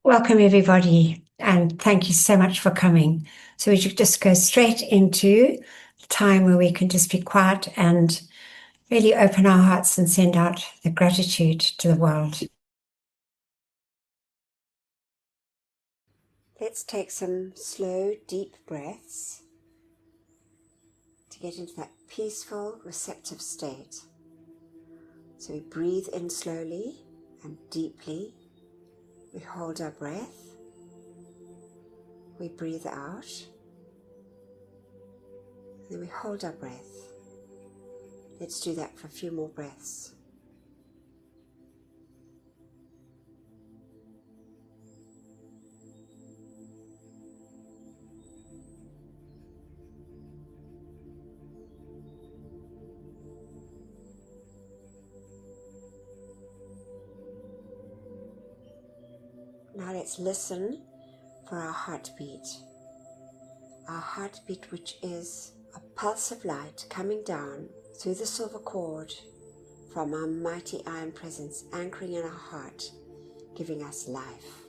Welcome, everybody, and thank you so much for coming. So we should just go straight into the time where we can just be quiet and really open our hearts and send out the gratitude to the world. Let's take some slow, deep breaths to get into that peaceful, receptive state. So we breathe in slowly and deeply. We hold our breath. We breathe out. And then we hold our breath. Let's do that for a few more breaths. Now let's listen for our heartbeat. Our heartbeat, which is a pulse of light coming down through the silver cord from our mighty iron presence, anchoring in our heart, giving us life.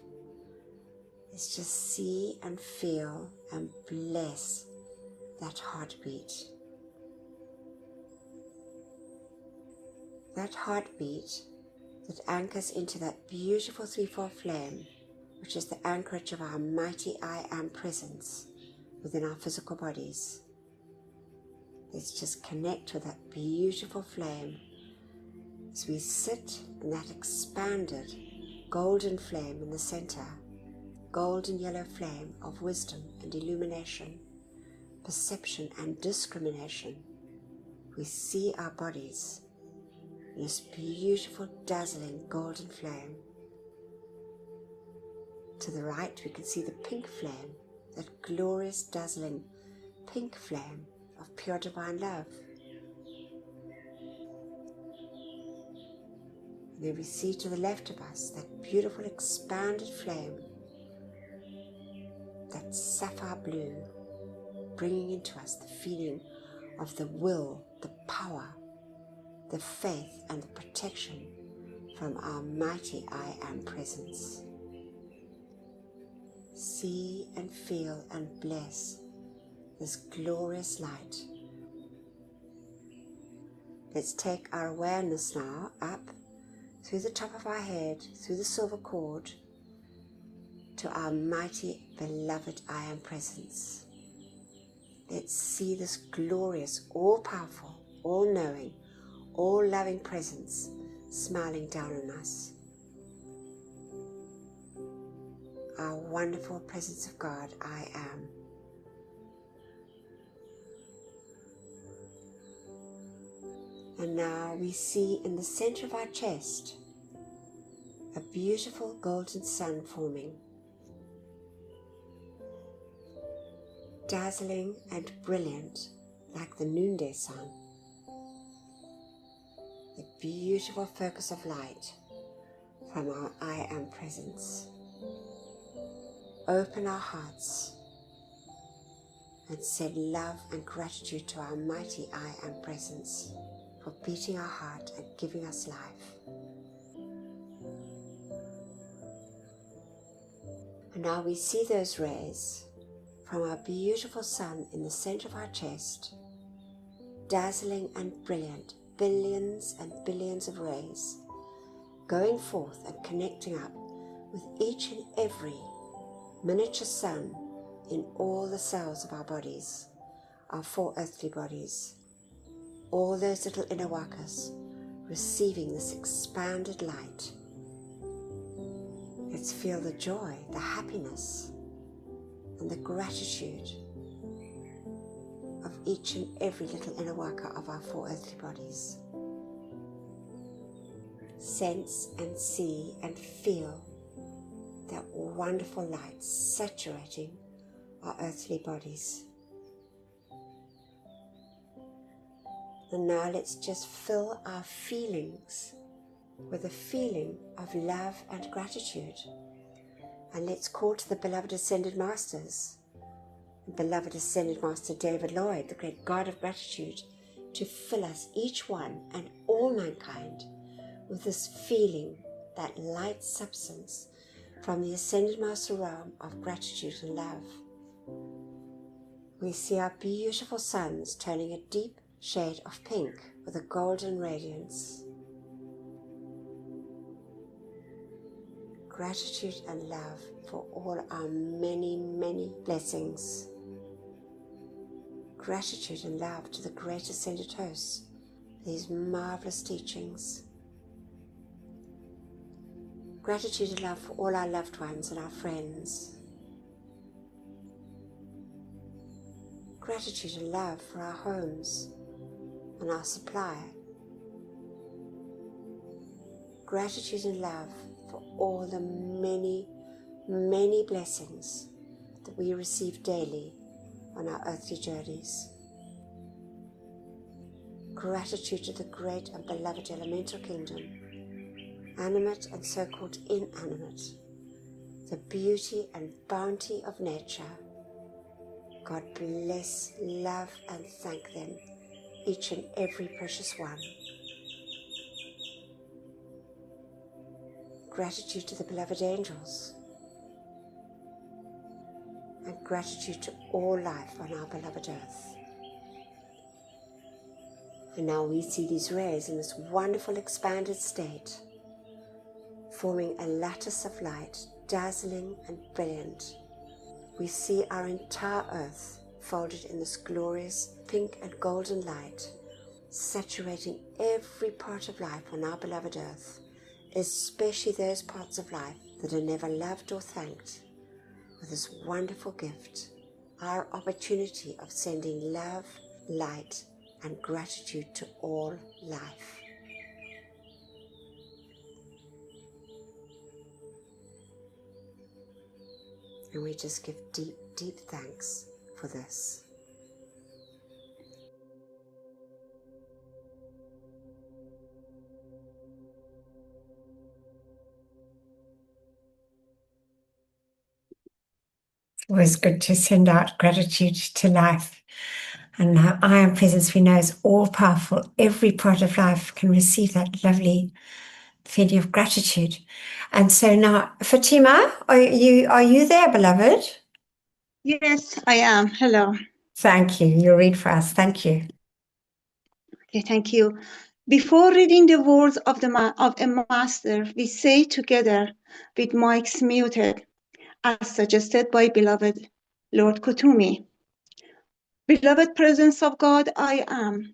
Let's just see and feel and bless that heartbeat. That heartbeat that anchors into that beautiful threefold flame, which is the anchorage of our mighty I Am presence within our physical bodies. Let's just connect with that beautiful flame as we sit in that expanded golden flame in the center, golden yellow flame of wisdom and illumination, perception and discrimination. We see our bodies in this beautiful, dazzling golden flame. To the right, we can see the pink flame, that glorious, dazzling pink flame of pure divine love. And then we see to the left of us that beautiful, expanded flame, that sapphire blue, bringing into us the feeling of the will, the power, the faith, and the protection from our mighty I Am presence. See and feel and bless this glorious light. Let's take our awareness now up through the top of our head, through the silver cord, to our mighty, beloved I Am presence. Let's see this glorious, all-powerful, all-knowing, all-loving presence smiling down on us. Our wonderful presence of God, I Am. And now we see in the center of our chest a beautiful golden sun forming, dazzling and brilliant like the noonday sun. A beautiful focus of light from our I Am presence. Open our hearts and send love and gratitude to our mighty I Am presence for beating our heart and giving us life. And now we see those rays from our beautiful sun in the center of our chest, dazzling and brilliant, billions and billions of rays, going forth and connecting up with each and every miniature sun in all the cells of our bodies, our four earthly bodies, all those little inner workers receiving this expanded light. Let's feel the joy, the happiness, and the gratitude of each and every little inner worker of our four earthly bodies. Sense and see and feel that wonderful light saturating our earthly bodies. And now let's just fill our feelings with a feeling of love and gratitude. And let's call to the beloved Ascended Masters, beloved Ascended Master David Lloyd, the great God of gratitude, to fill us, each one and all mankind, with this feeling, that light substance, from the Ascended Master realm of gratitude and love. We see our beautiful suns turning a deep shade of pink with a golden radiance. Gratitude and love for all our many, many blessings. Gratitude and love to the great Ascended Hosts for these marvelous teachings. Gratitude and love for all our loved ones and our friends. Gratitude and love for our homes and our supply. Gratitude and love for all the many, many blessings that we receive daily on our earthly journeys. Gratitude to the great and beloved elemental kingdom, animate and so-called inanimate, the beauty and bounty of nature. God bless, love and thank them, each and every precious one. Gratitude to the beloved angels, and gratitude to all life on our beloved earth. And now we see these rays in this wonderful expanded state, forming a lattice of light, dazzling and brilliant. We see our entire earth folded in this glorious pink and golden light, saturating every part of life on our beloved earth, especially those parts of life that are never loved or thanked, with this wonderful gift, our opportunity of sending love, light, and gratitude to all life. And we just give deep, deep thanks for this. Always good to send out gratitude to life. And our iron presence, we know, is all powerful. Every part of life can receive that lovely feeling of gratitude. And so now, Fatima, are you there, beloved? Yes, I am. Hello. Thank you. You read for us. Thank you. Okay, thank you. Before reading the words of a master, we say together with mics muted, as suggested by beloved Lord Kutumi. Beloved presence of God, I am.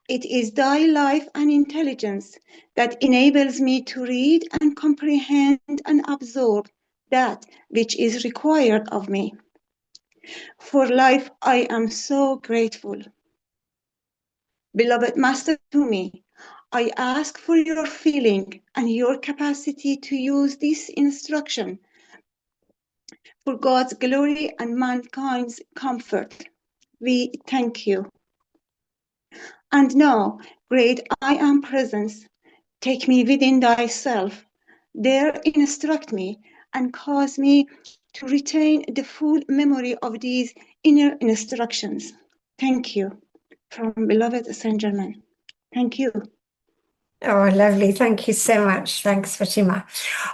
It is thy life and intelligence that enables me to read and comprehend and absorb that which is required of me. For life, I am so grateful. Beloved Master Kutumi, I ask for your feeling and your capacity to use this instruction for God's glory and mankind's comfort. We thank you. And now, great I am presence, take me within thyself, there instruct me and cause me to retain the full memory of these inner instructions. Thank you. From beloved Saint Germain. Thank you. Oh, lovely. Thank you so much. Thanks, Fatima.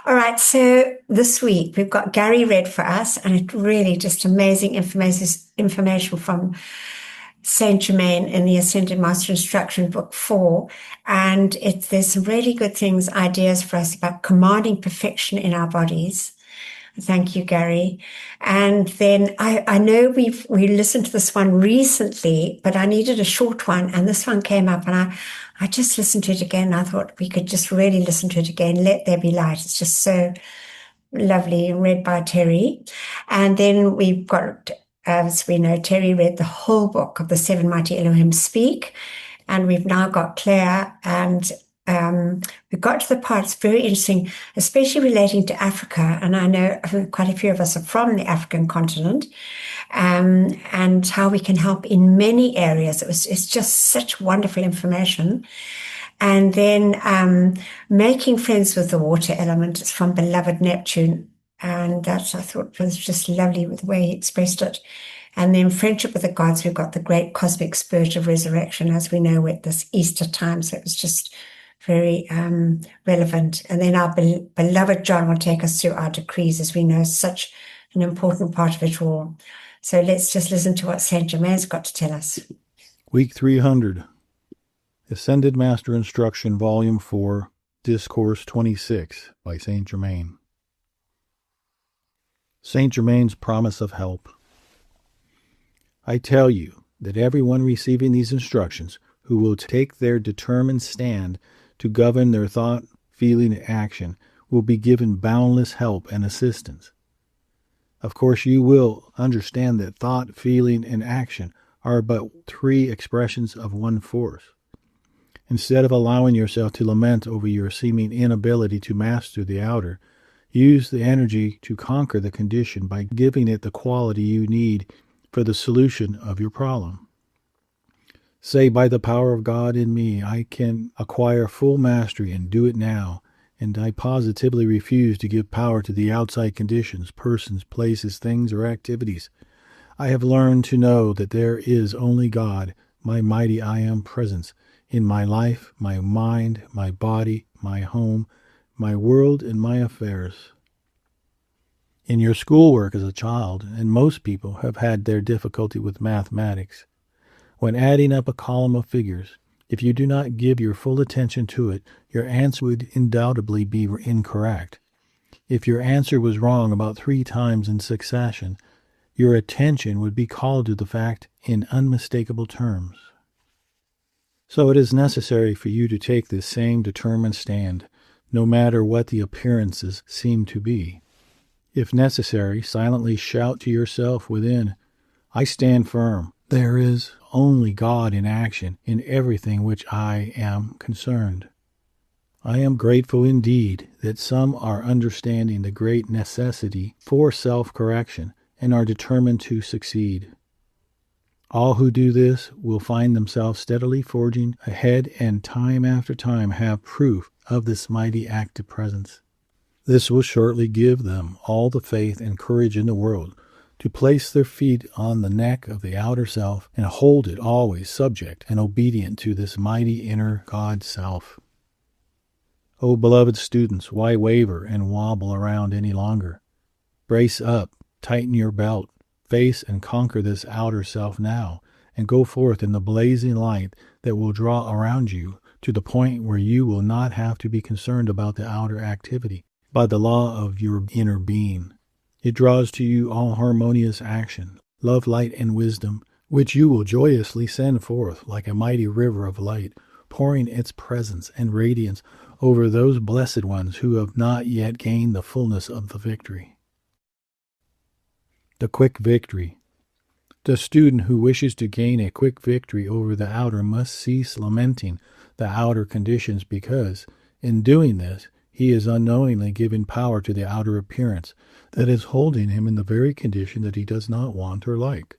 All right. So this week we've got Gary read for us, and it really just amazing information from Saint Germain in the Ascended Master Instruction Book 4. And there's some really good things, ideas for us about commanding perfection in our bodies. Thank you, Gary. And then I know we listened to this one recently, but I needed a short one, and this one came up, and I just listened to it again. I thought we could just really listen to it again. Let There Be Light. It's just so lovely, read by Terry. And then we've got, as we know, Terry read the whole book of the Seven Mighty Elohim Speak, and we've now got Claire, and we got to the part, it's very interesting, especially relating to Africa. And I know quite a few of us are from the African continent, and how we can help in many areas. It's just such wonderful information. And then making friends with the water element is from Beloved Neptune. And that I thought was just lovely with the way he expressed it. And then friendship with the gods, we've got the great cosmic spirit of resurrection, as we know, at this Easter time. So it was just very relevant. And then our beloved John will take us through our decrees, as we know, such an important part of it all. So let's just listen to what Saint Germain's got to tell us. Week 300, Ascended Master Instruction, Volume 4, Discourse 26 by Saint Germain. Saint Germain's promise of help. I tell you that everyone receiving these instructions, who will take their determined stand to govern their thought, feeling, and action, will be given boundless help and assistance. Of course, you will understand that thought, feeling, and action are but three expressions of one force. Instead of allowing yourself to lament over your seeming inability to master the outer, use the energy to conquer the condition by giving it the quality you need for the solution of your problem. Say, by the power of God in me, I can acquire full mastery and do it now, and I positively refuse to give power to the outside conditions, persons, places, things, or activities. I have learned to know that there is only God, my mighty I Am presence, in my life, my mind, my body, my home, my world, and my affairs. In your schoolwork as a child, and most people have had their difficulty with mathematics, when adding up a column of figures, if you do not give your full attention to it, your answer would undoubtedly be incorrect. If your answer was wrong about 3 times in succession, your attention would be called to the fact in unmistakable terms. So it is necessary for you to take this same determined stand, no matter what the appearances seem to be. If necessary, silently shout to yourself within, I stand firm. There is only God in action in everything which I am concerned. I am grateful indeed that some are understanding the great necessity for self-correction and are determined to succeed. All who do this will find themselves steadily forging ahead and time after time have proof of this mighty active presence. This will shortly give them all the faith and courage in the world to place their feet on the neck of the outer self and hold it always subject and obedient to this mighty inner God self. O beloved students, why waver and wobble around any longer? Brace up, tighten your belt, face and conquer this outer self now, and go forth in the blazing light that will draw around you to the point where you will not have to be concerned about the outer activity by the law of your inner being. It draws to you all harmonious action, love, light, and wisdom, which you will joyously send forth like a mighty river of light, pouring its presence and radiance over those blessed ones who have not yet gained the fullness of the victory. The quick victory. The student who wishes to gain a quick victory over the outer must cease lamenting the outer conditions because, in doing this, he is unknowingly giving power to the outer appearance that is holding him in the very condition that he does not want or like.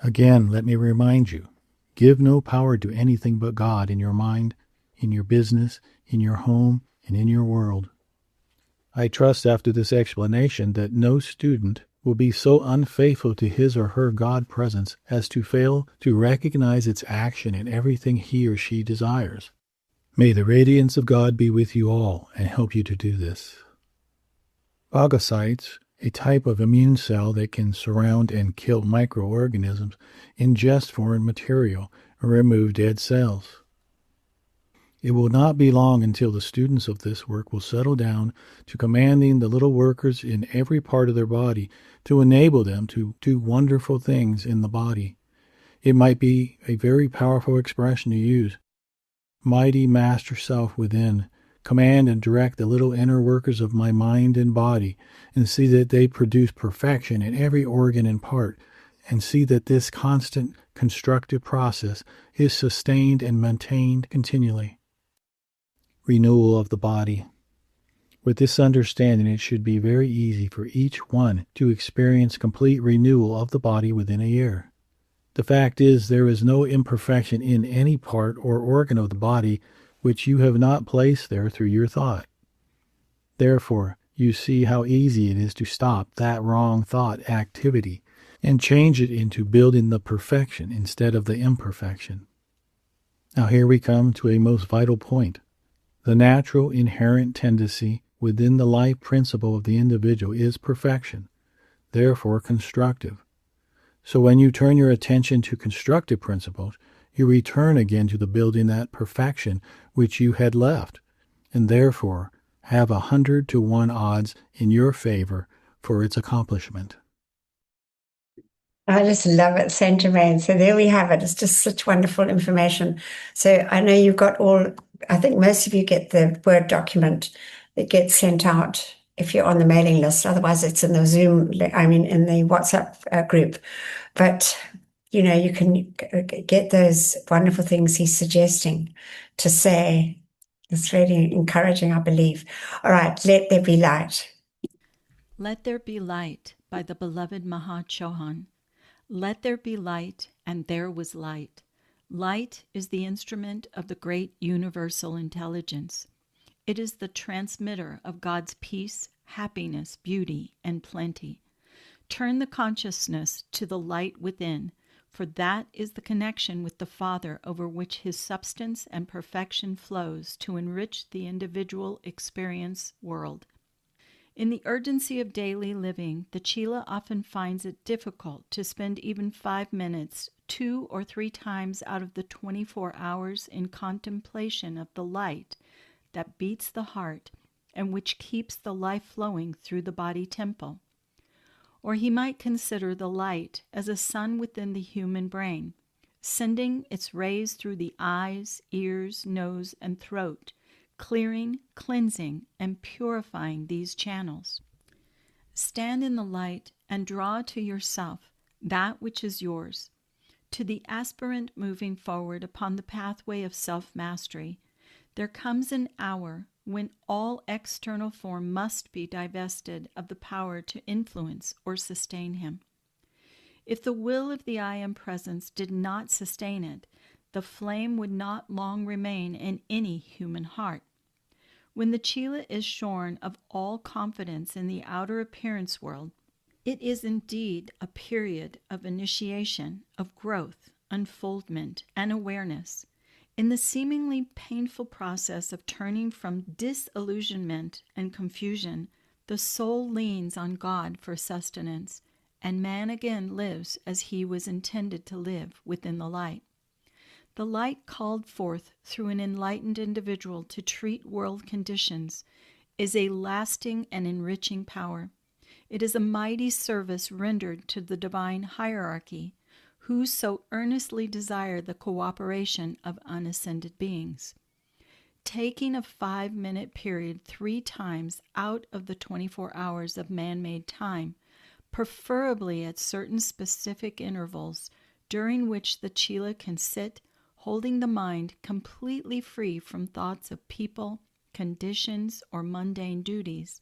Again, let me remind you, give no power to anything but God in your mind, in your business, in your home, and in your world. I trust after this explanation that no student will be so unfaithful to his or her God presence as to fail to recognize its action in everything he or she desires. May the radiance of God be with you all and help you to do this. Phagocytes, a type of immune cell that can surround and kill microorganisms, ingest foreign material and remove dead cells. It will not be long until the students of this work will settle down to commanding the little workers in every part of their body to enable them to do wonderful things in the body. It might be a very powerful expression to use. Mighty Master Self within, command and direct the little inner workers of my mind and body, and see that they produce perfection in every organ and part, and see that this constant constructive process is sustained and maintained continually. Renewal of the body. With this understanding, it should be very easy for each one to experience complete renewal of the body within a year. The fact is, there is no imperfection in any part or organ of the body which you have not placed there through your thought. Therefore, you see how easy it is to stop that wrong thought activity and change it into building the perfection instead of the imperfection. Now here we come to a most vital point. The natural inherent tendency within the life principle of the individual is perfection, therefore constructive. So when you turn your attention to constructive principles, you return again to the building that perfection which you had left, and therefore have 100-to-1 odds in your favor for its accomplishment. I just love it, Saint Germain. So there we have it. It's just such wonderful information. So I know you've got I think most of you get the Word document that gets sent out if you're on the mailing list. Otherwise, it's in the Zoom, in the WhatsApp group. But, you can get those wonderful things he's suggesting to say. It's really encouraging, I believe. All right, let there be light. Let there be light by the Beloved Maha Chohan. Let there be light, and there was light. Light is the instrument of the great universal intelligence. It is the transmitter of God's peace, happiness, beauty, and plenty. Turn the consciousness to the light within, for that is the connection with the Father over which his substance and perfection flows to enrich the individual experience world. In the urgency of daily living, the Chela often finds it difficult to spend even 5 minutes 2 or 3 times out of the 24 hours in contemplation of the light that beats the heart and which keeps the life flowing through the body temple. Or he might consider the light as a sun within the human brain, sending its rays through the eyes, ears, nose, and throat, clearing, cleansing, and purifying these channels. Stand in the light and draw to yourself that which is yours. To the aspirant moving forward upon the pathway of self-mastery, there comes an hour when all external form must be divested of the power to influence or sustain him. If the will of the I Am Presence did not sustain it, the flame would not long remain in any human heart. When the Chela is shorn of all confidence in the outer appearance world, it is indeed a period of initiation, of growth, unfoldment, and awareness. In the seemingly painful process of turning from disillusionment and confusion, the soul leans on God for sustenance, and man again lives as he was intended to live within the light. The light called forth through an enlightened individual to treat world conditions is a lasting and enriching power. It is a mighty service rendered to the divine hierarchy, who so earnestly desire the cooperation of unascended beings. Taking a 5-minute period 3 times out of the 24 hours of man-made time, preferably at certain specific intervals during which the Chela can sit, holding the mind completely free from thoughts of people, conditions, or mundane duties,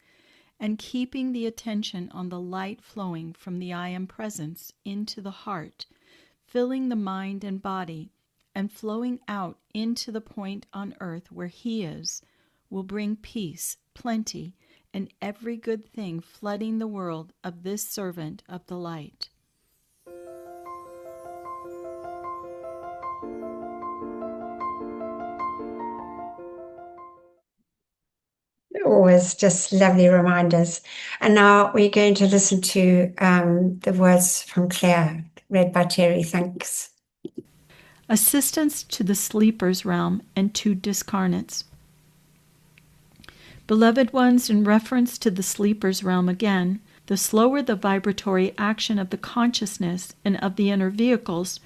and keeping the attention on the light flowing from the I Am Presence into the heart, filling the mind and body, and flowing out into the point on earth where he is, will bring peace, plenty, and every good thing flooding the world of this servant of the light. Always just lovely reminders. And now we're going to listen to the words from Claire, read by Terry. Thanks. Assistance to the sleeper's realm and to discarnates. Beloved ones, in reference to the sleeper's realm again, the slower the vibratory action of the consciousness and of the inner vehicles,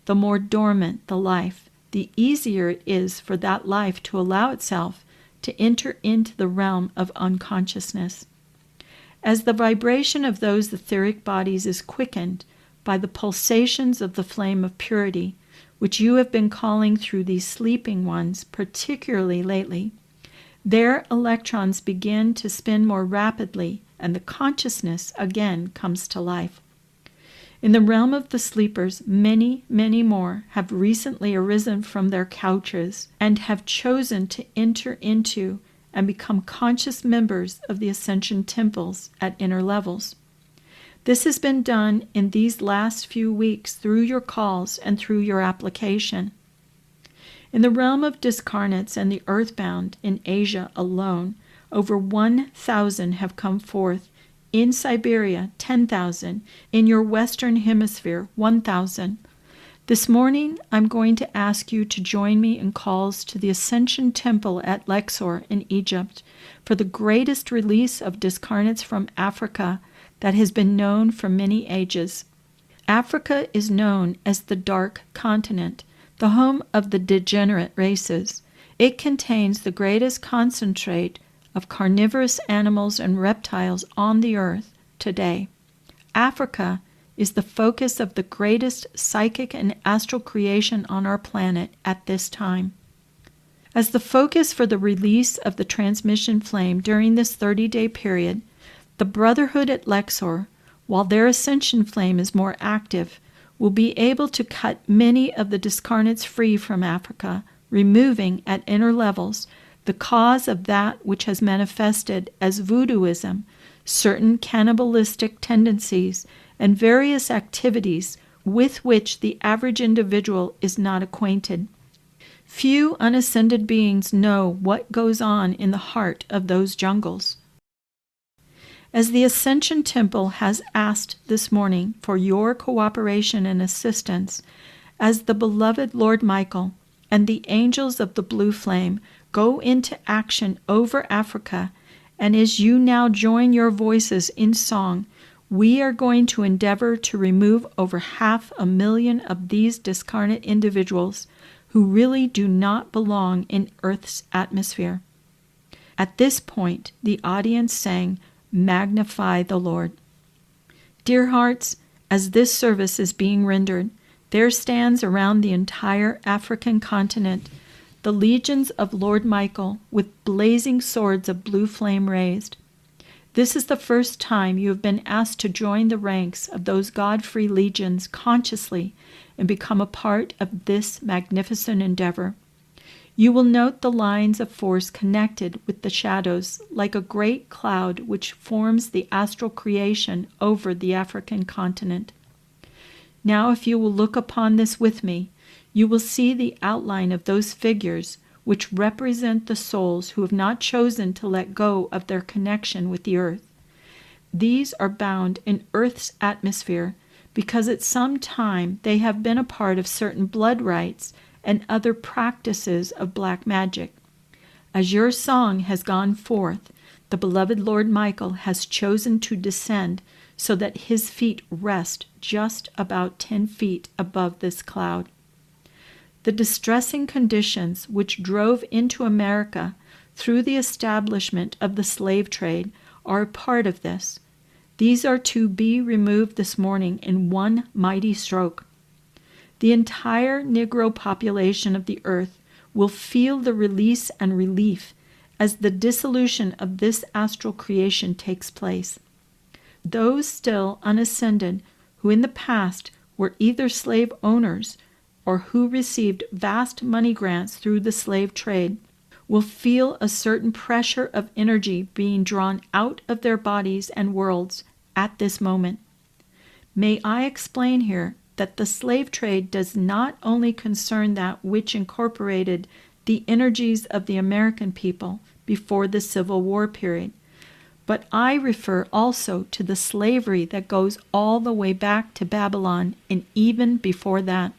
the more dormant the life, the easier it is for that life to allow itself to enter into the realm of unconsciousness. As the vibration of those etheric bodies is quickened by the pulsations of the flame of purity, which you have been calling through these sleeping ones, particularly lately, their electrons begin to spin more rapidly, and the consciousness again comes to life. In the realm of the sleepers, many, many more have recently arisen from their couches and have chosen to enter into and become conscious members of the Ascension temples at inner levels. This has been done in these last few weeks through your calls and through your application. In the realm of discarnates and the earthbound in Asia alone, over 1,000 have come forth. In Siberia, 10,000. In your Western Hemisphere, 1,000. This morning, I'm going to ask you to join me in calls to the Ascension Temple at Luxor in Egypt for the greatest release of discarnates from Africa that has been known for many ages. Africa is known as the Dark Continent, the home of the degenerate races. It contains the greatest concentrate of carnivorous animals and reptiles on the earth today. Africa is the focus of the greatest psychic and astral creation on our planet at this time. As the focus for the release of the transmission flame during this 30-day period, the Brotherhood at Luxor, while their ascension flame is more active, will be able to cut many of the discarnates free from Africa, removing at inner levels the cause of that which has manifested as voodooism, certain cannibalistic tendencies, and various activities with which the average individual is not acquainted. Few unascended beings know what goes on in the heart of those jungles. As the Ascension Temple has asked this morning for your cooperation and assistance, as the beloved Lord Michael and the angels of the blue flame go into action over Africa, and as you now join your voices in song, we are going to endeavor to remove over 500,000 of these discarnate individuals who really do not belong in Earth's atmosphere. At this point, the audience sang, "Magnify the Lord." Dear hearts, as this service is being rendered, there stands around the entire African continent the legions of Lord Michael with blazing swords of blue flame raised. This is the first time you have been asked to join the ranks of those God-free legions consciously and become a part of this magnificent endeavor. You will note the lines of force connected with the shadows like a great cloud which forms the astral creation over the African continent. Now, if you will look upon this with me, you will see the outline of those figures which represent the souls who have not chosen to let go of their connection with the earth. These are bound in Earth's atmosphere because at some time they have been a part of certain blood rites and other practices of black magic. As your song has gone forth, the beloved Lord Michael has chosen to descend so that his feet rest just about 10 feet above this cloud. The distressing conditions which drove into America through the establishment of the slave trade are a part of this. These are to be removed this morning in one mighty stroke. The entire Negro population of the earth will feel the release and relief as the dissolution of this astral creation takes place. Those still unascended who in the past were either slave owners or who received vast money grants through the slave trade will feel a certain pressure of energy being drawn out of their bodies and worlds at this moment. May I explain here that the slave trade does not only concern that which incorporated the energies of the American people before the Civil War period, but I refer also to the slavery that goes all the way back to Babylon and even before that.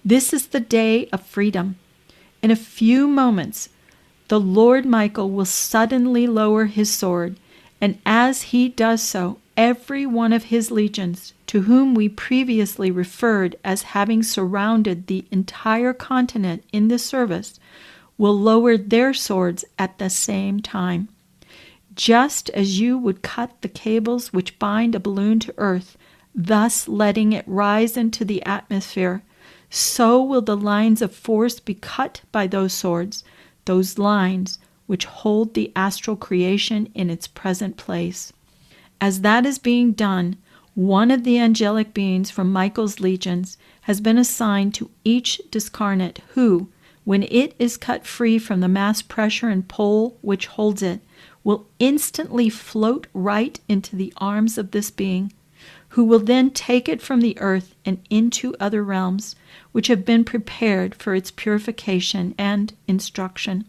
This is the day of freedom. In a few moments, the Lord Michael will suddenly lower his sword, and as he does so, every one of his legions, to whom we previously referred as having surrounded the entire continent in this service, will lower their swords at the same time. Just as you would cut the cables which bind a balloon to earth, thus letting it rise into the atmosphere, so will the lines of force be cut by those swords, those lines which hold the astral creation in its present place. As that is being done, one of the angelic beings from Michael's legions has been assigned to each discarnate who, when it is cut free from the mass pressure and pull which holds it, will instantly float right into the arms of this being, who will then take it from the earth and into other realms, which have been prepared for its purification and instruction.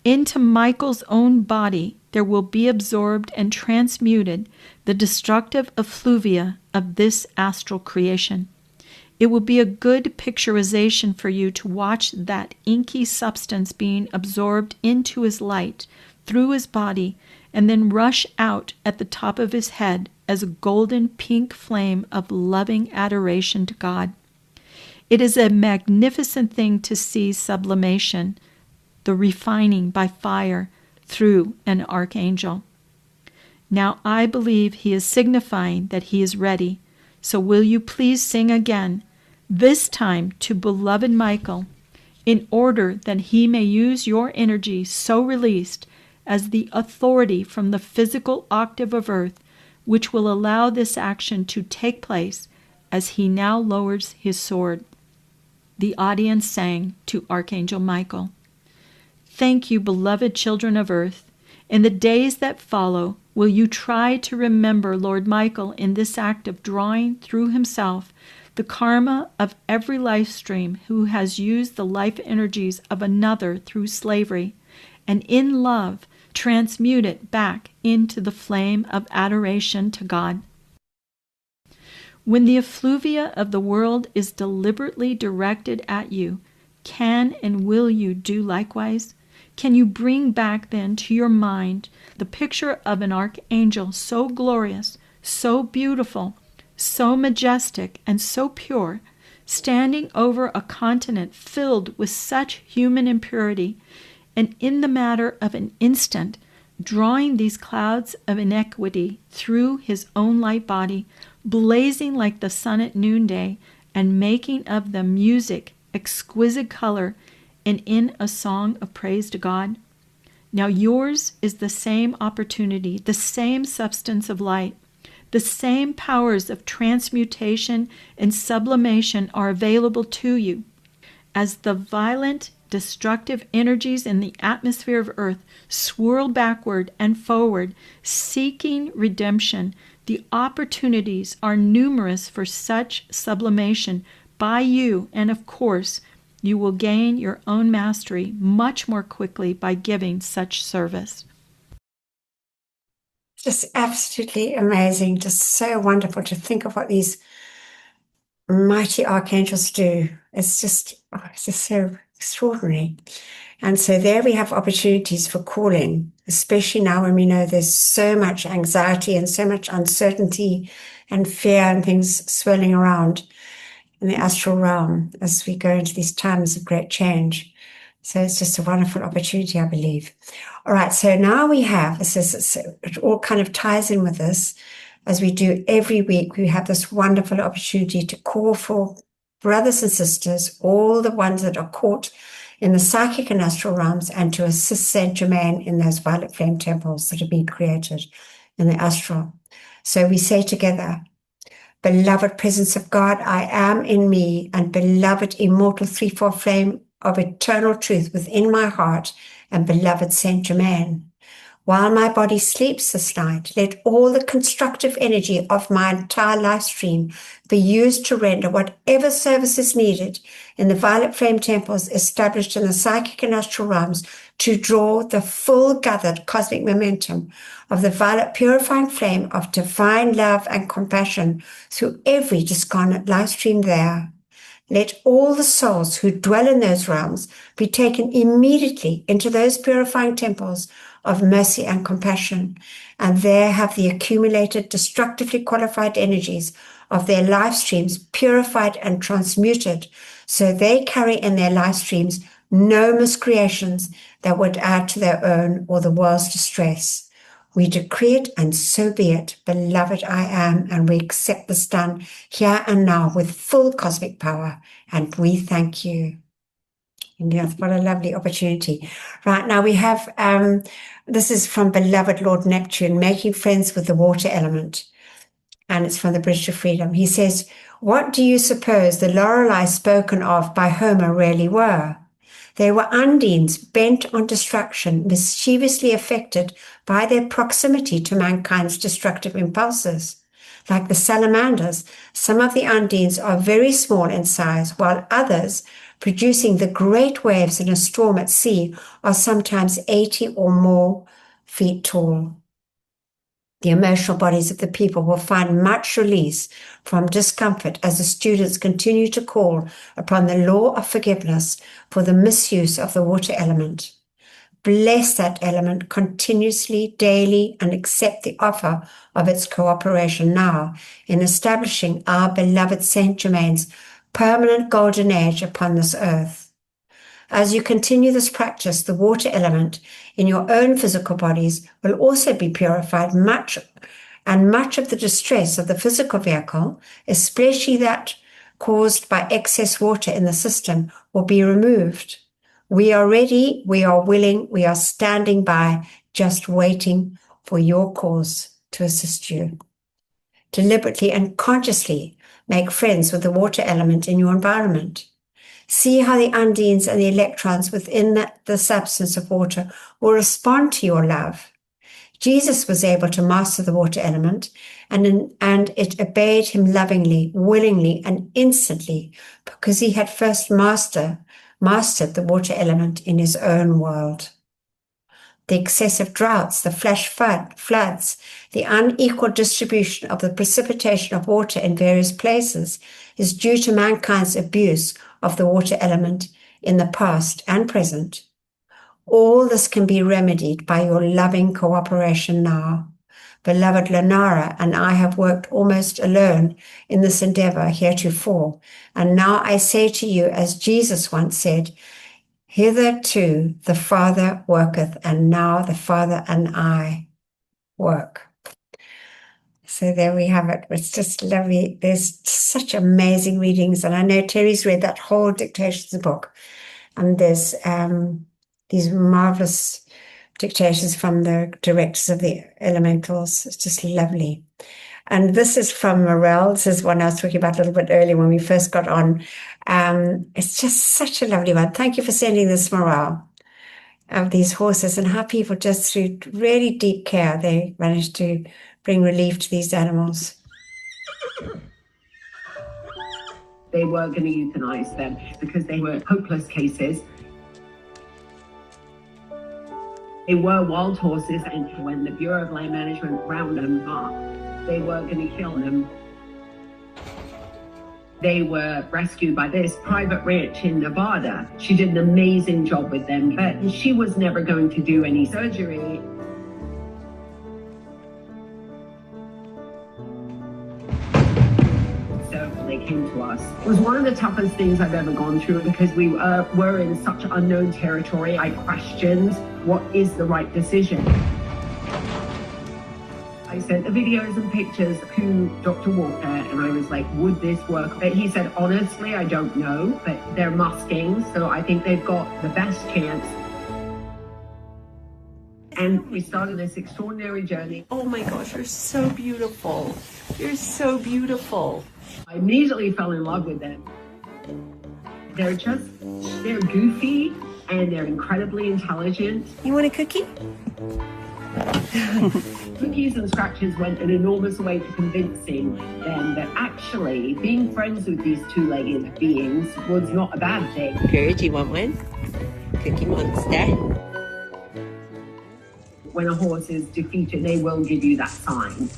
Into Michael's own body there will be absorbed and transmuted the destructive effluvia of this astral creation. It will be a good picturization for you to watch that inky substance being absorbed into his light through his body and then rush out at the top of his head as a golden pink flame of loving adoration to God. It is a magnificent thing to see sublimation, the refining by fire through an archangel. Now I believe he is signifying that he is ready, so will you please sing again, this time to beloved Michael, in order that he may use your energy so released as the authority from the physical octave of earth, which will allow this action to take place as he now lowers his sword. The audience sang to Archangel Michael. Thank you, beloved children of earth. In the days that follow, will you try to remember Lord Michael in this act of drawing through himself the karma of every life stream who has used the life energies of another through slavery, and in love transmute it back into the flame of adoration to God. When the effluvia of the world is deliberately directed at you, can and will you do likewise? Can you bring back then to your mind the picture of an archangel so glorious, so beautiful, so majestic, and so pure, standing over a continent filled with such human impurity, and in the matter of an instant, drawing these clouds of iniquity through his own light body, blazing like the sun at noonday, and making of them music, exquisite color, and in a song of praise to God? Now yours is the same opportunity, the same substance of light. The same powers of transmutation and sublimation are available to you. As the violent, destructive energies in the atmosphere of earth swirl backward and forward, seeking redemption, the opportunities are numerous for such sublimation by you, and of course, you will gain your own mastery much more quickly by giving such service. Just absolutely amazing, just so wonderful to think of what these mighty archangels do. It's just so extraordinary. And so there we have opportunities for calling, especially now when we know there's so much anxiety and so much uncertainty and fear and things swirling around in the astral realm as we go into these times of great change. So it's just a wonderful opportunity, I believe. All right, so now we have, it all kind of ties in with this, as we do every week, we have this wonderful opportunity to call for brothers and sisters, all the ones that are caught in the psychic and astral realms, and to assist Saint Germain in those violet flame temples that have been created in the astral. So we say together, beloved presence of God, I am in me, and beloved immortal 3-4 flame of eternal truth within my heart, and beloved Saint Germain. While my body sleeps this night, let all the constructive energy of my entire life stream be used to render whatever service is needed in the violet flame temples established in the psychic and astral realms to draw the full gathered cosmic momentum of the violet purifying flame of divine love and compassion through every discarnate life stream there. Let all the souls who dwell in those realms be taken immediately into those purifying temples of mercy and compassion, and there have the accumulated destructively qualified energies of their life streams purified and transmuted, so they carry in their life streams no miscreations that would add to their own or the world's distress. We decree it, and so be it, beloved I am, and we accept this done here and now with full cosmic power, and we thank you. And yes, what a lovely opportunity. Right now we have, this is from beloved Lord Neptune, making friends with the water element, and it's from the Bridge to Freedom. He says, what do you suppose the Lorelei spoken of by Homer really were? They were undines bent on destruction, mischievously affected by their proximity to mankind's destructive impulses. Like the salamanders, some of the undines are very small in size, while others, producing the great waves in a storm at sea, are sometimes 80 or more feet tall. The emotional bodies of the people will find much release from discomfort as the students continue to call upon the law of forgiveness for the misuse of the water element. Bless that element continuously, daily, and accept the offer of its cooperation now in establishing our beloved Saint Germain's permanent golden age upon this earth. As you continue this practice, the water element in your own physical bodies will also be purified much of the distress of the physical vehicle, especially that caused by excess water in the system, will be removed. We are ready, we are willing, we are standing by, just waiting for your cause to assist you. Deliberately and consciously make friends with the water element in your environment. See how the undines and the electrons within the substance of water will respond to your love. Jesus was able to master the water element, and it obeyed him lovingly, willingly, and instantly, because he had first mastered the water element in his own world. The excessive droughts, the flash floods, the unequal distribution of the precipitation of water in various places is due to mankind's abuse of the water element in the past and present. All this can be remedied by your loving cooperation now. Beloved Lenara and I have worked almost alone in this endeavor heretofore, and now I say to you, as Jesus once said, hitherto the Father worketh, and now the Father and I work. So there we have it. It's just lovely. There's such amazing readings, and I know Terry's read that whole dictations book, and there's these marvelous dictations from the directors of the elementals. It's just lovely. And this is from Morel. This is one I was talking about a little bit earlier when we first got on. It's just such a lovely one. Thank you for sending this, Morel, of these horses and how people just through really deep care, they managed to bring relief to these animals. They were going to euthanize them because they were hopeless cases. They were wild horses, and when the Bureau of Land Management rounded them up, they were going to kill them. They were rescued by this private ranch in Nevada. She did an amazing job with them, but she was never going to do any surgery. So they came to us. It was one of the toughest things I've ever gone through because we were in such unknown territory. I questioned what is the right decision. I sent the videos and pictures to Dr. Walker, and I was like, would this work? But he said, honestly, I don't know, but they're muskings, so I think they've got the best chance. And we started this extraordinary journey. Oh my gosh, you're so beautiful. You're so beautiful. I immediately fell in love with them. They're goofy, and they're incredibly intelligent. You want a cookie? Cookies and scratches went an enormous way to convincing them that actually being friends with these two-legged beings was not a bad thing. Good, you want one? Cookie Monster. When a horse is defeated, they will give you that sign.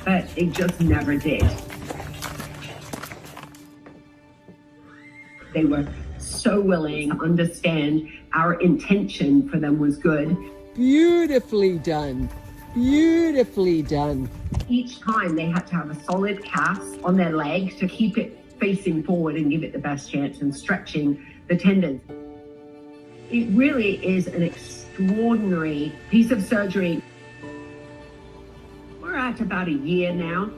But it just never did. They were so willing to understand our intention for them was good. Beautifully done. Beautifully done. Each time they had to have a solid cast on their leg to keep it facing forward and give it the best chance and stretching the tendons. It really is an extraordinary piece of surgery. We're at about a year now.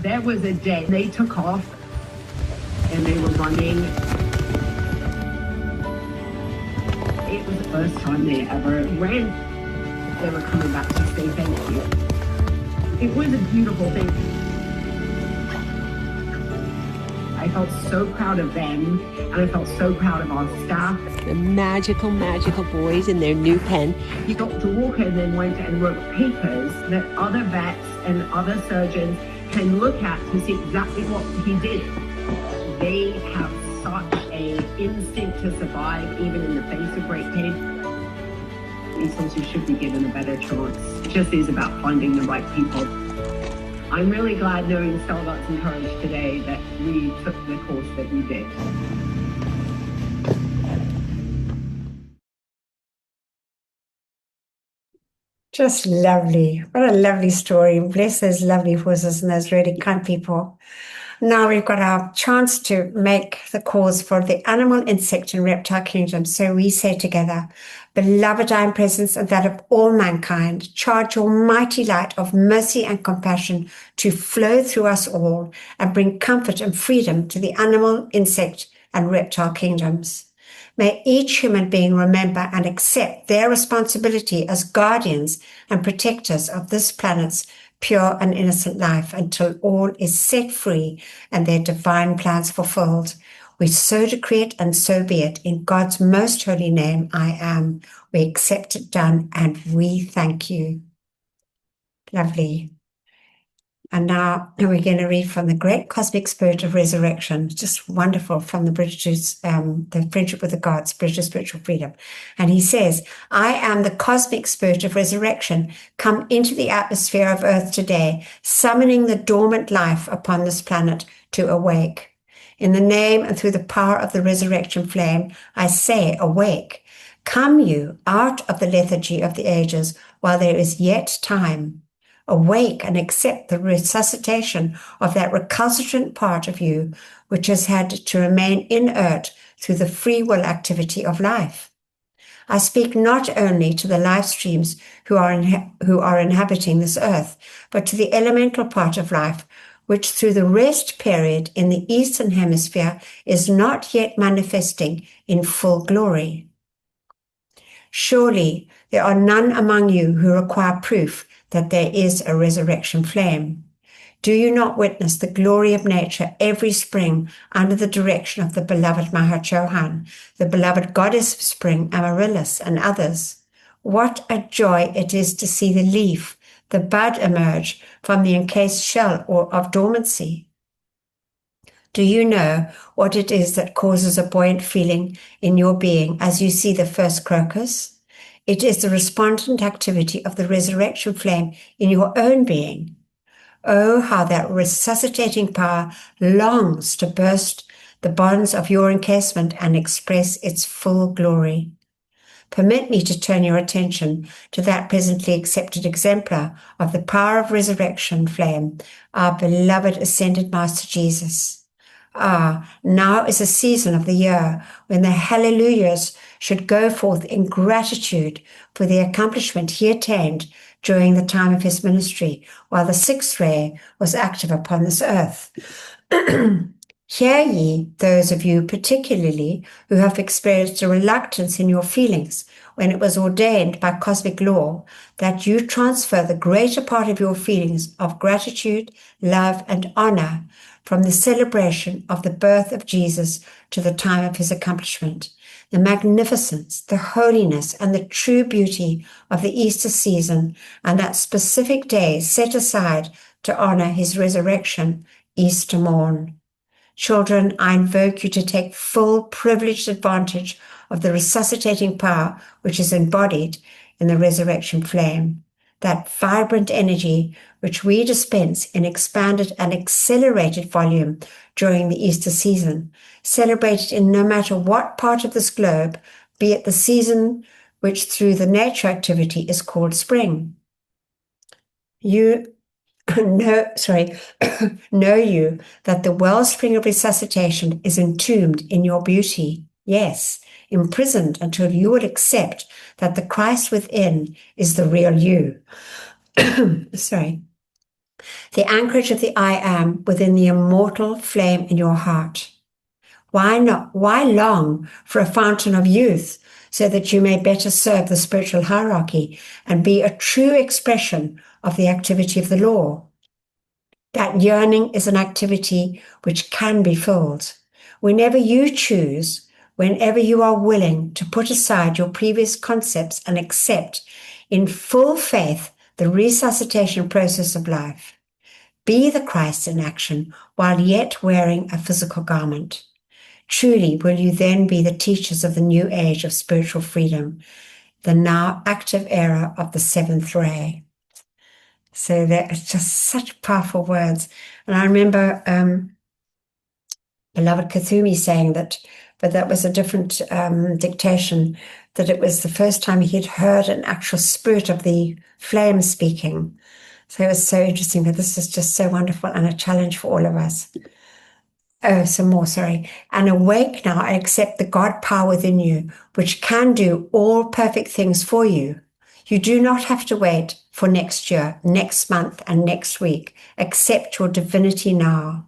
There was a day they took off and they were running. It was the first time they ever ran. They were coming back to say thank you. It was a beautiful thing. I felt so proud of them, and I felt so proud of our staff. The magical, magical boys in their new pen. Dr. Walker then went and wrote papers that other vets and other surgeons can look at to see exactly what he did. They have such an instinct to survive, even in the face of great pain. These soldiers should be given a better chance. It just is about finding the right people. I'm really glad knowing Starbucks encouraged today that we took the course that we did. Just lovely. What a lovely story. Bless those lovely horses and those really kind people. Now we've got our chance to make the calls for the animal, insect, and reptile kingdom. So we say together, Beloved, I am presence and that of all mankind. Charge your mighty light of mercy and compassion to flow through us all and bring comfort and freedom to the animal, insect, and reptile kingdoms. May each human being remember and accept their responsibility as guardians and protectors of this planet's pure and innocent life until all is set free and their divine plans fulfilled. We so decree it and so be it. In God's most holy name, I am. We accept it done and we thank you. Lovely. And now we're going to read from the Great Cosmic Spirit of Resurrection. Just wonderful, from the the Friendship with the Gods, British Spiritual Freedom. And he says, I am the Cosmic Spirit of Resurrection, come into the atmosphere of Earth today, summoning the dormant life upon this planet to awake. In the name and through the power of the resurrection flame, I say, awake. Come you out of the lethargy of the ages while there is yet time. Awake and accept the resuscitation of that recalcitrant part of you, which has had to remain inert through the free will activity of life. I speak not only to the Lifestreams who are inhabiting this earth, but to the elemental part of life, which through the rest period in the Eastern Hemisphere is not yet manifesting in full glory. Surely there are none among you who require proof that there is a resurrection flame. Do you not witness the glory of nature every spring under the direction of the beloved Maha Chohan, the beloved goddess of spring, Amaryllis, and others? What a joy it is to see the leaf, the bud emerge from the encased shell or of dormancy. Do you know what it is that causes a buoyant feeling in your being as you see the first crocus? It is the respondent activity of the resurrection flame in your own being. Oh, how that resuscitating power longs to burst the bonds of your encasement and express its full glory. Permit me to turn your attention to that presently accepted exemplar of the power of resurrection flame, our beloved ascended Master Jesus. Now is a season of the year when the hallelujahs should go forth in gratitude for the accomplishment he attained during the time of his ministry, while the sixth ray was active upon this earth. Hear ye, those of you particularly who have experienced a reluctance in your feelings when it was ordained by cosmic law that you transfer the greater part of your feelings of gratitude, love, and honor from the celebration of the birth of Jesus to the time of his accomplishment. The magnificence, the holiness, and the true beauty of the Easter season and that specific day set aside to honor his resurrection, Easter morn. Children, I invoke you to take full privileged advantage of the resuscitating power which is embodied in the resurrection flame, that vibrant energy which we dispense in expanded and accelerated volume during the Easter season, celebrated in no matter what part of this globe, be it the season which through the nature activity is called spring. Know you that the wellspring of resuscitation is entombed in your beauty, yes, imprisoned until you will accept that the Christ within is the real you. The anchorage of the I am within the immortal flame in your heart. Why long for a fountain of youth so that you may better serve the spiritual hierarchy and be a true expression of the activity of the law? That yearning is an activity which can be filled. Whenever you choose, whenever you are willing to put aside your previous concepts and accept in full faith the resuscitation process of life, be the Christ in action while yet wearing a physical garment. Truly will you then be the teachers of the new age of spiritual freedom, the now active era of the seventh ray. So that's just such powerful words. And I remember Beloved Kathumi saying that, but that was a different dictation, that it was the first time he'd heard an actual spirit of the flame speaking. So it was so interesting, but this is just so wonderful and a challenge for all of us. Oh, some more, sorry. And awake now and accept the God power within you, which can do all perfect things for you. You do not have to wait for next year, next month, and next week. Accept your divinity now.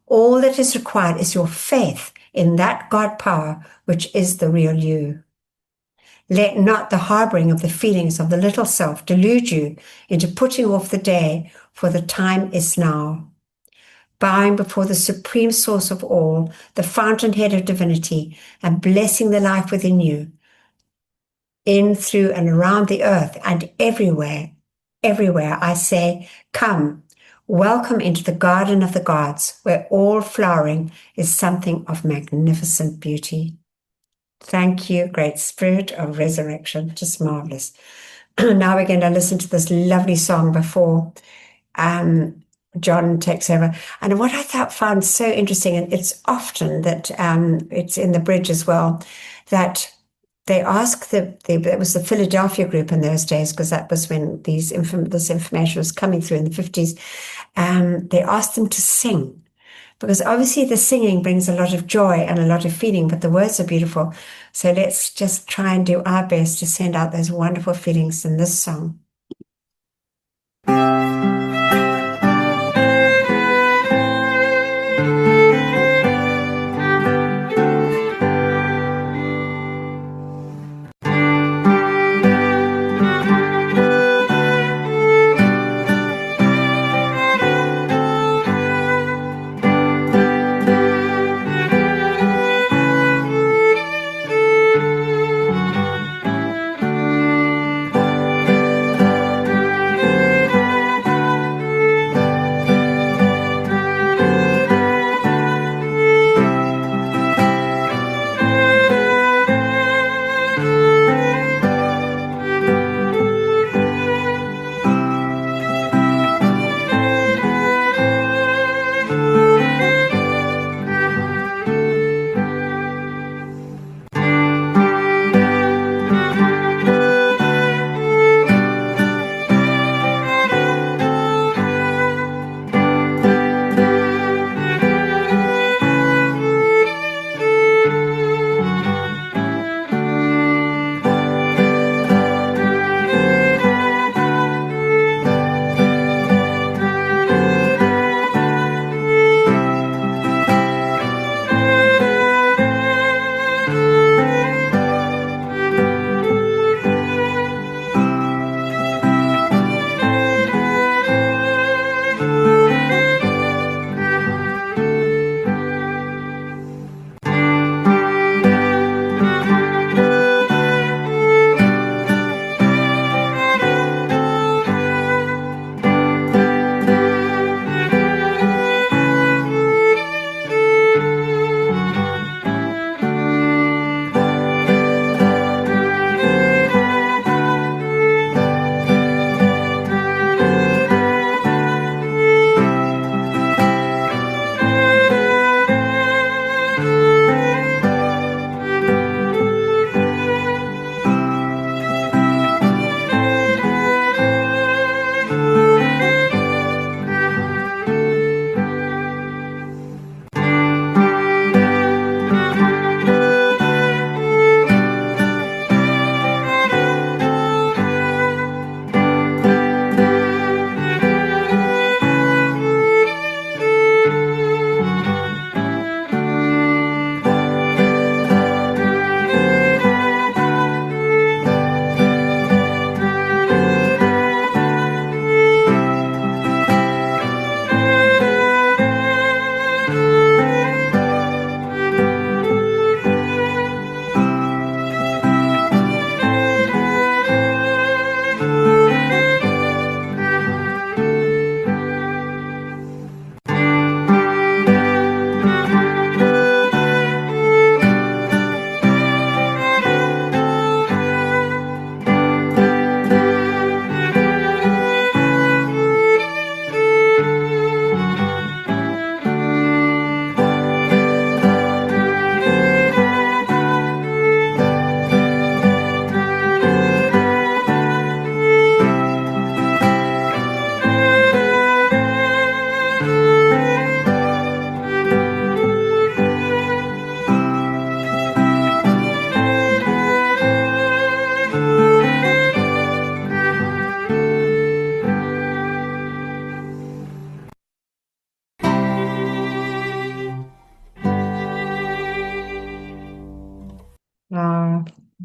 All that is required is your faith in that God power, which is the real you. Let not the harboring of the feelings of the little self delude you into putting off the day, for the time is now. Bowing before the supreme source of all, the fountainhead of divinity, and blessing the life within you, in, through, and around the earth, and everywhere, I say, come, welcome into the garden of the gods, where all flowering is something of magnificent beauty. Thank you, Great Spirit of Resurrection. Just marvelous. Now we're going to listen to this lovely song before John takes over. And what I found so interesting, and it's often that it's in the bridge as well, that they ask it was the Philadelphia group in those days, because that was when this information was coming through in the 50s. They asked them to sing, because obviously the singing brings a lot of joy and a lot of feeling, but the words are beautiful. So let's just try and do our best to send out those wonderful feelings in this song.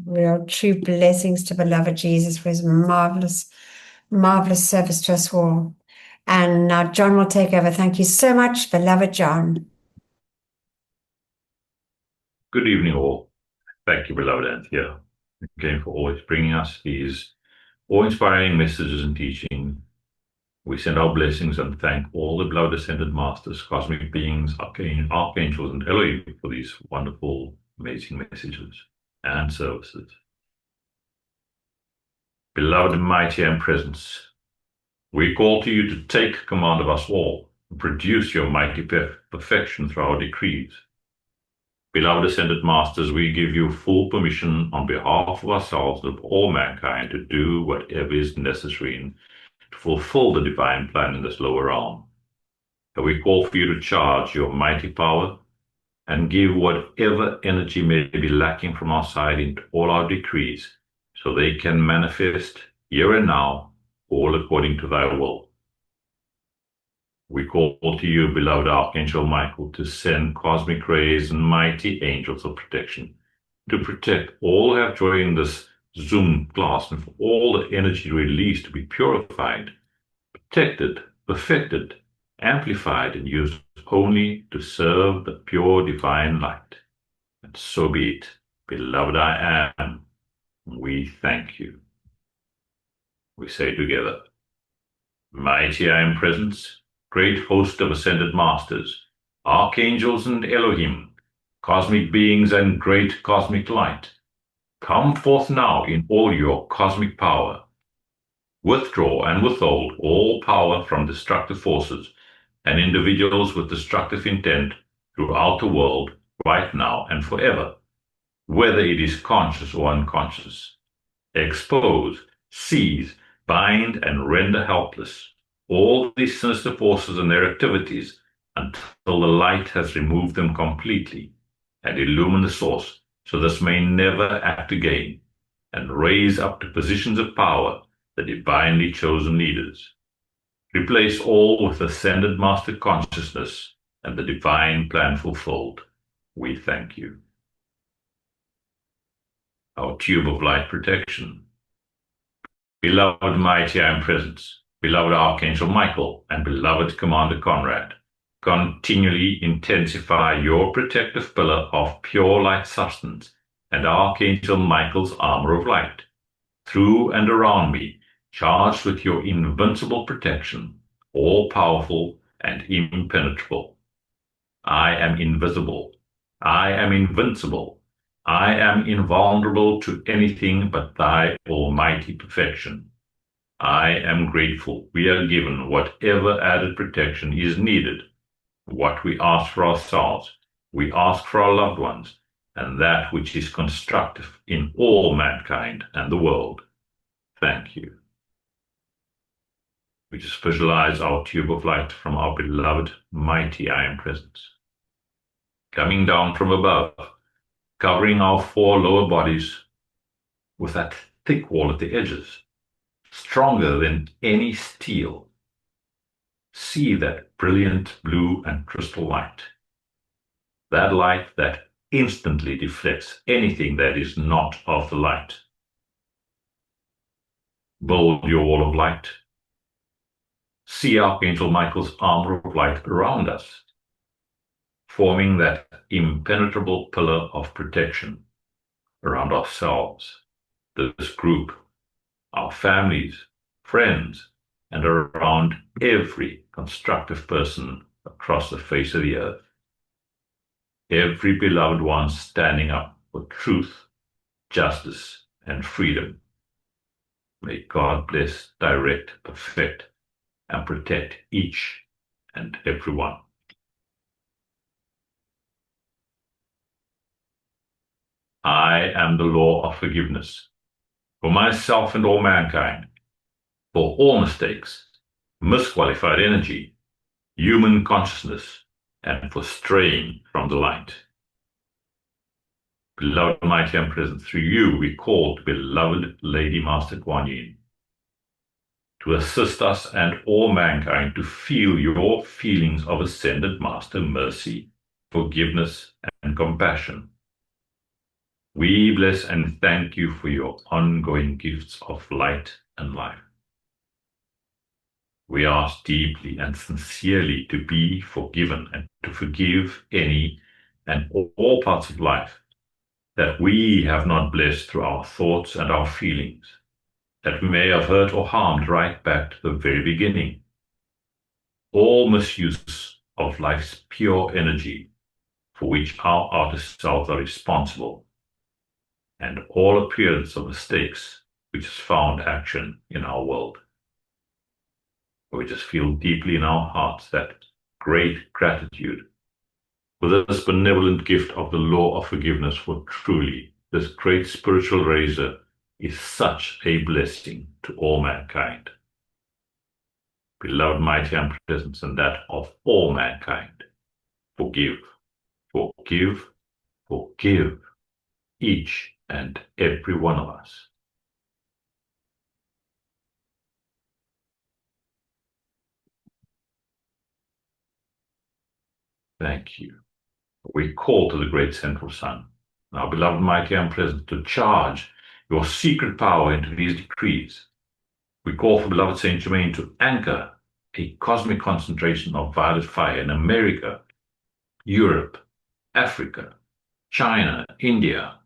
Real true blessings to beloved Jesus for his marvelous, marvelous service to us all. And now John will take over. Thank you so much, beloved John. Good evening, all. Thank you, beloved Anthea, again for always bringing us these awe-inspiring messages and teaching. We send our blessings and thank all the beloved ascended masters, cosmic beings, archangels, and Elohim for these wonderful, amazing messages and services. Beloved, mighty, and presence, we call to you to take command of us all and produce your mighty perfection through our decrees. Beloved ascended masters, we give you full permission on behalf of ourselves and of all mankind to do whatever is necessary to fulfill the divine plan in this lower realm. And we call for you to charge your mighty power and give whatever energy may be lacking from our side into all our decrees, so they can manifest here and now, all according to thy will. We call to you, beloved Archangel Michael, to send cosmic rays and mighty angels of protection to protect all who have joined this Zoom class and for all the energy released to be purified, protected, perfected, amplified, and used only to serve the pure divine light. And so be it, beloved I am. We thank you. We say together, mighty I am presence, great host of ascended masters, archangels and Elohim, cosmic beings and great cosmic light, come forth now in all your cosmic power. Withdraw and withhold all power from destructive forces and individuals with destructive intent throughout the world, right now and forever, whether it is conscious or unconscious. Expose, seize, bind, and render helpless all these sinister forces and their activities until the light has removed them completely and illumined the source, so this may never act again, and raise up to positions of power the divinely chosen leaders. Replace all with ascended master consciousness and the divine plan fulfilled. We thank you. Our tube of light protection. Beloved mighty I am presence, beloved Archangel Michael, and beloved Commander Conrad, continually intensify your protective pillar of pure light substance and Archangel Michael's armor of light, through and around me, charged with your invincible protection, all-powerful and impenetrable. I am invisible. I am invincible. I am invulnerable to anything but thy almighty perfection. I am grateful we are given whatever added protection is needed. What we ask for ourselves, we ask for our loved ones, and that which is constructive in all mankind and the world. Thank you. We just visualize our tube of light from our beloved mighty I Am presence, coming down from above, covering our four lower bodies with that thick wall at the edges, stronger than any steel. See that brilliant blue and crystal light. That light that instantly deflects anything that is not of the light. Build your wall of light. See Archangel Michael's armor of light around us, forming that impenetrable pillar of protection around ourselves, this group, our families, friends, and around every constructive person across the face of the earth. Every beloved one standing up for truth, justice, and freedom. May God bless, direct, perfect, and protect each and every one. I am the law of forgiveness for myself and all mankind, for all mistakes, misqualified energy, human consciousness, and for straying from the light. Beloved mighty and present, through you we call to beloved Lady Master Kuan Yin to assist us and all mankind to feel your feelings of ascended Master mercy, forgiveness, and compassion. We bless and thank you for your ongoing gifts of light and life. We ask deeply and sincerely to be forgiven and to forgive any and all parts of life that we have not blessed through our thoughts and our feelings, that we may have hurt or harmed right back to the very beginning. All misuse of life's pure energy for which our artist selves are responsible, and all appearance of mistakes which has found action in our world. We just feel deeply in our hearts that great gratitude for this benevolent gift of the law of forgiveness, for truly this great spiritual razor is such a blessing to all mankind. Beloved, mighty, and presence, and that of all mankind, forgive, forgive, forgive each and every one of us. Thank you. We call to the great central sun, our beloved, mighty, and present, to charge your secret power into these decrees. We call for beloved Saint Germain to anchor a cosmic concentration of violet fire in America, Europe, Africa, China, India,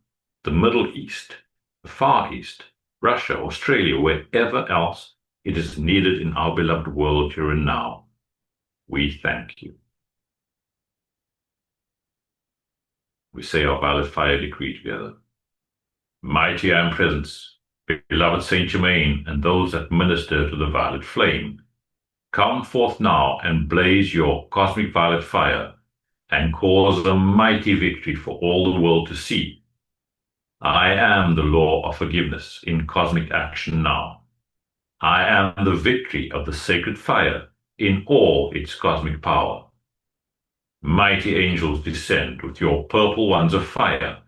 the Middle East, the Far East, Russia, Australia, wherever else it is needed in our beloved world here and now. We thank you. We say our violet fire decree together. Mighty I am presence, beloved Saint Germain, and those that minister to the violet flame, come forth now and blaze your cosmic violet fire and cause a mighty victory for all the world to see. I am the law of forgiveness in cosmic action now. I am the victory of the sacred fire in all its cosmic power. Mighty angels, descend with your purple wands of fire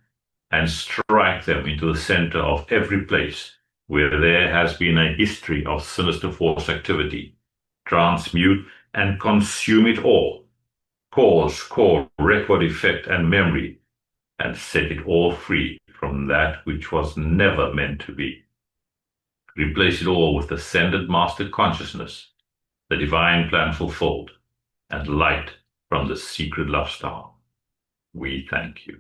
and strike them into the center of every place where there has been a history of sinister force activity. Transmute and consume it all. Cause, record, effect, and memory, and set it all free from that which was never meant to be. Replace it all with ascended master consciousness, the divine plan fulfilled, and light from the secret love star. We thank you.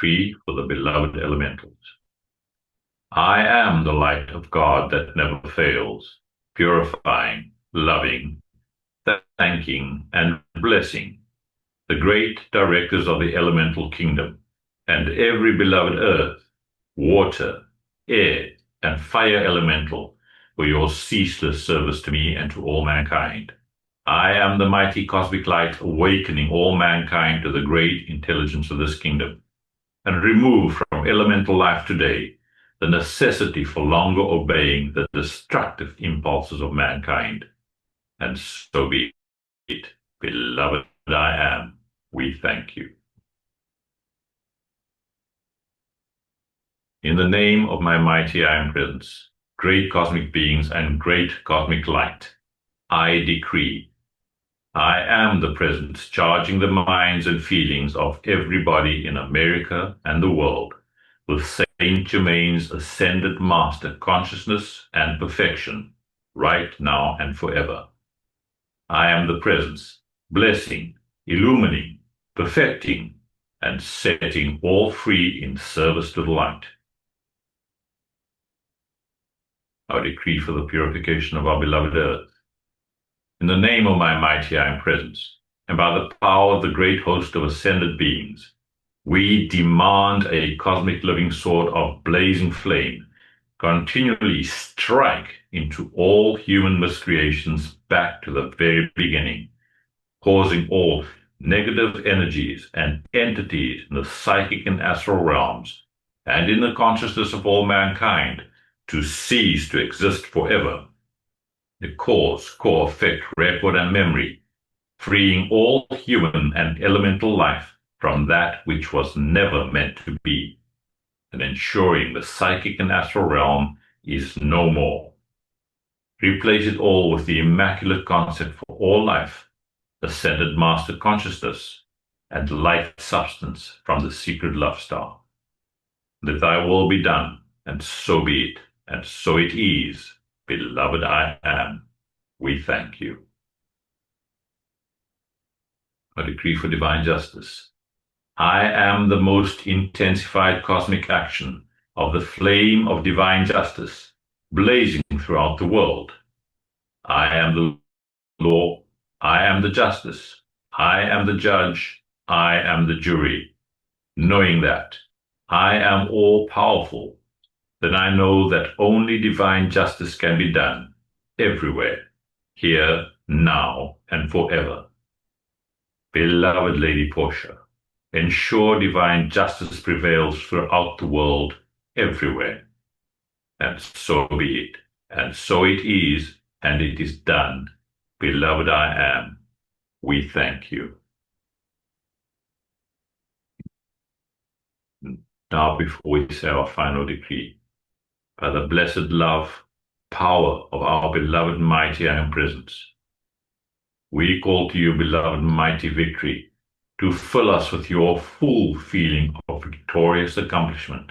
decree for the beloved elementals. I am the light of God that never fails, purifying, loving, thanking, and blessing the great directors of the elemental kingdom, and every beloved earth, water, air, and fire elemental for your ceaseless service to me and to all mankind. I am the mighty cosmic light awakening all mankind to the great intelligence of this kingdom, and remove from elemental life today the necessity for longer obeying the destructive impulses of mankind. And so be it, beloved I am. We thank you. In the name of my mighty I am presence, great cosmic beings and great cosmic light, I decree, I am the presence charging the minds and feelings of everybody in America and the world with Saint Germain's ascended master consciousness and perfection, right now and forever. I am the presence, blessing, illumining, perfecting, and setting all free in service to the light. I decree for the purification of our beloved earth. In the name of my mighty I am presence, and by the power of the great host of ascended beings, we demand a cosmic living sword of blazing flame continually strike into all human miscreations back to the very beginning, causing all negative energies and entities in the psychic and astral realms and in the consciousness of all mankind to cease to exist forever. The cause, effect, record, and memory, freeing all human and elemental life from that which was never meant to be, and ensuring the psychic and astral realm is no more. Replace it all with the immaculate concept for all life, ascended master consciousness, and light substance from the secret love star. Let thy will be done, and so be it, and so it is, beloved I am. We thank you. A decree for divine justice. I am the most intensified cosmic action of the flame of divine justice, blazing throughout the world. I am the law, I am the justice, I am the judge, I am the jury. Knowing that I am all-powerful, then I know that only divine justice can be done, everywhere, here, now, and forever. Beloved Lady Portia, ensure divine justice prevails throughout the world, everywhere. And so be it, and so it is, and it is done. Beloved I am, we thank you. Now, before we say our final decree, by the blessed love, power of our beloved mighty I am presence, we call to you, beloved mighty victory, to fill us with your full feeling of victorious accomplishment,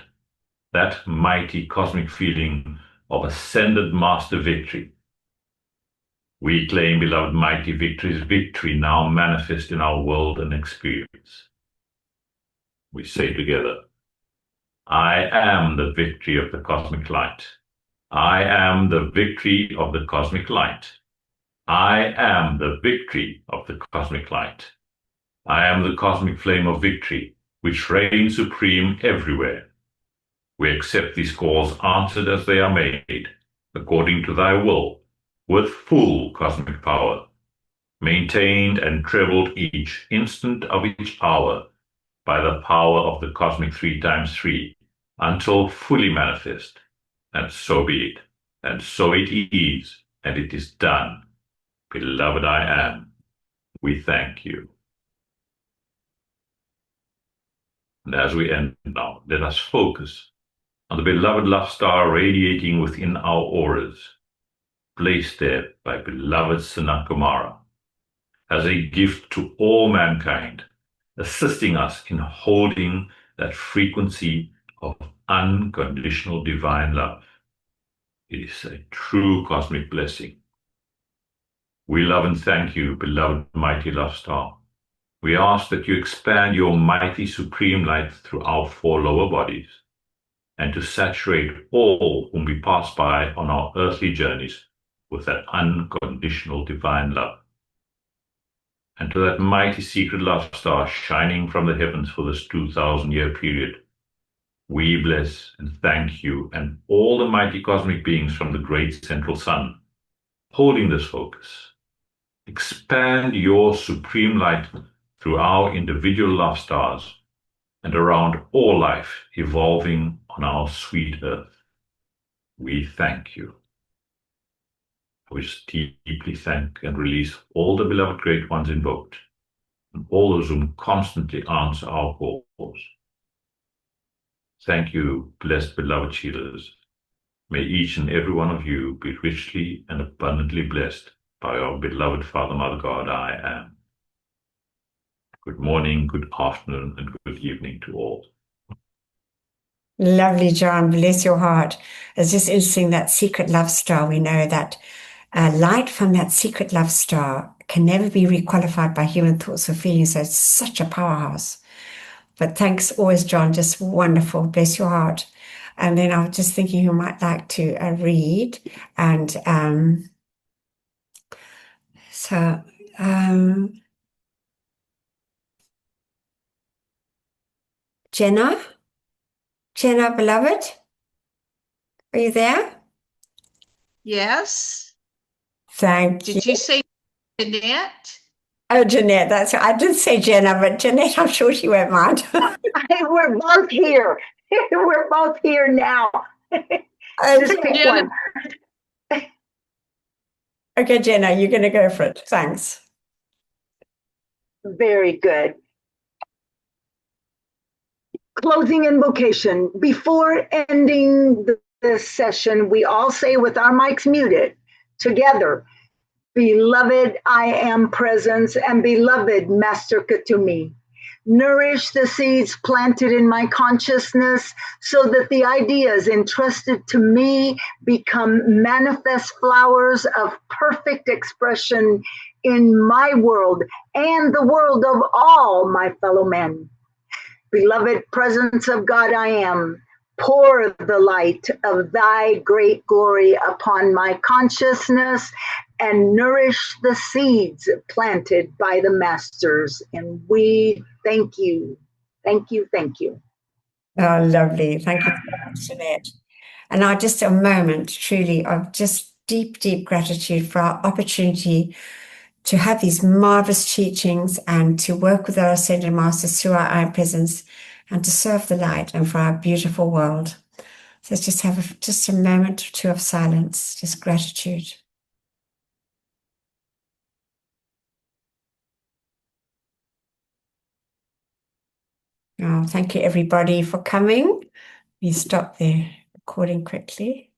that mighty cosmic feeling of ascended master victory. We claim, beloved mighty victory's victory now manifest in our world and experience. We say together, I am the victory of the cosmic light. I am the victory of the cosmic light. I am the victory of the cosmic light. I am the cosmic flame of victory, which reigns supreme everywhere. We accept these calls answered as they are made, according to thy will, with full cosmic power, maintained and trebled each instant of each hour by the power of the cosmic 3x3, until fully manifest. And so be it, and so it is, and it is done. Beloved I am, we thank you. And as we end now, let us focus on the beloved love star radiating within our auras, placed there by beloved Sanakumara, as a gift to all mankind, assisting us in holding that frequency of unconditional divine love. It is a true cosmic blessing. We love and thank you, beloved mighty love star, We ask that you expand your mighty supreme light through our 4 lower bodies, and to saturate all whom we pass by on our earthly journeys with that unconditional divine love. And to that mighty secret love star shining from the heavens for this 2,000-year period, we bless and thank you and all the mighty cosmic beings from the great central sun, holding this focus. Expand your supreme light through our individual love stars and around all life evolving on our sweet earth. We thank you. I wish deeply thank and release all the beloved great ones invoked, and all those whom constantly answer our calls. Thank you, blessed beloved healers. May each and every one of you be richly and abundantly blessed by our beloved Father, Mother God, I am. Good morning, good afternoon, and good evening to all. Lovely, John. Bless your heart. It's just interesting, that secret love star. We know that light from that secret love star can never be requalified by human thoughts or feelings. So it's such a powerhouse. But thanks always, John. Just wonderful. Bless your heart. And then I was just thinking who might like to read. And Jenna, beloved, are you there? Yes. Thank you. Did you say Jeanette? Oh, Jeanette, that's I did say Jenna, but Jeanette, I'm sure she won't mind. We're both here. We're both here now. Just pick Jenna. one. Okay, Jenna, you're going to go for it. Thanks. Very good. Closing invocation. Before ending this session, we all say with our mics muted, together, Beloved I am presence and beloved Master Katumi. Nourish the seeds planted in my consciousness so that the ideas entrusted to me become manifest flowers of perfect expression in my world and the world of all my fellow men. Beloved presence of God I am, pour the light of thy great glory upon my consciousness and nourish the seeds planted by the masters. And we thank you. Thank you. Thank you. Oh, lovely. Thank you so much, Jeanette. And now just a moment, truly, of just deep, deep gratitude for our opportunity to have these marvelous teachings and to work with our Ascended Masters through our own presence and to serve the light and for our beautiful world. So let's just have just a moment or two of silence, just gratitude. Oh, thank you, everybody, for coming. We stop the recording quickly.